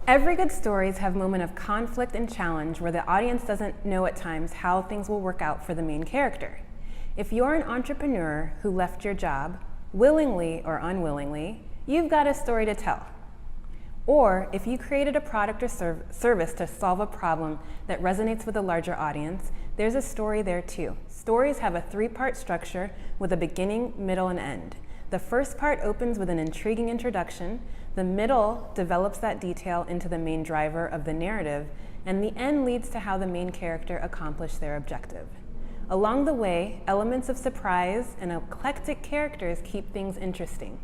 Every good stories have moments of conflict and challenge where the audience doesn't know at times how things will work out for the main character. If you're an entrepreneur who left your job, willingly or unwillingly, you've got a story to tell. Or if you created a product or service to solve a problem that resonates with a larger audience, there's a story there too. Stories have a 3-part structure with a beginning, middle, and end. The first part opens with an intriguing introduction, the middle develops that detail into the main driver of the narrative, and the end leads to how the main character accomplished their objective. Along the way, elements of surprise and eclectic characters keep things interesting.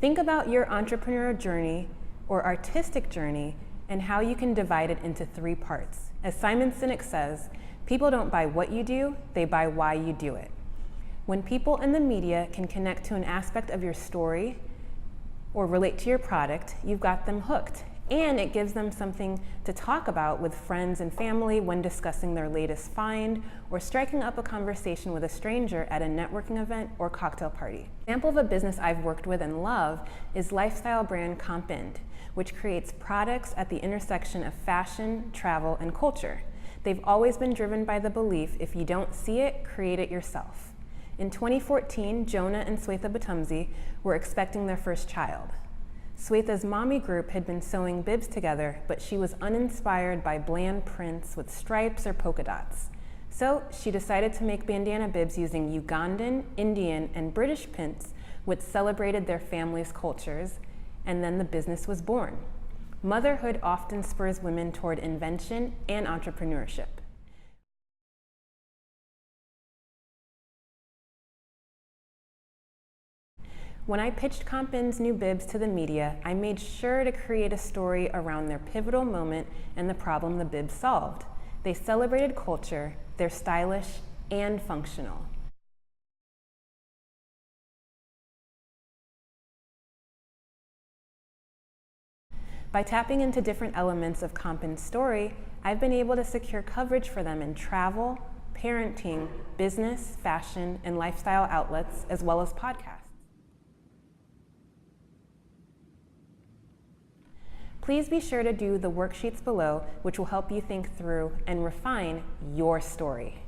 Think about your entrepreneurial journey or artistic journey and how you can divide it into 3 parts. As Simon Sinek says, people don't buy what you do, they buy why you do it. When people in the media can connect to an aspect of your story or relate to your product, you've got them hooked. And it gives them something to talk about with friends and family when discussing their latest find or striking up a conversation with a stranger at a networking event or cocktail party. An example of a business I've worked with and love is lifestyle brand Compind, which creates products at the intersection of fashion, travel, and culture. They've always been driven by the belief if you don't see it, create it yourself. In 2014, Jonah and Swetha Batumzi were expecting their first child. Swetha's mommy group had been sewing bibs together, but she was uninspired by bland prints with stripes or polka dots. So she decided to make bandana bibs using Ugandan, Indian, and British prints, which celebrated their family's cultures, and then the business was born. Motherhood often spurs women toward invention and entrepreneurship. When I pitched Compind's new bibs to the media, I made sure to create a story around their pivotal moment and the problem the bibs solved. They celebrated culture, they're stylish and functional. By tapping into different elements of Compind's story, I've been able to secure coverage for them in travel, parenting, business, fashion, and lifestyle outlets, as well as podcasts. Please be sure to do the worksheets below, which will help you think through and refine your story.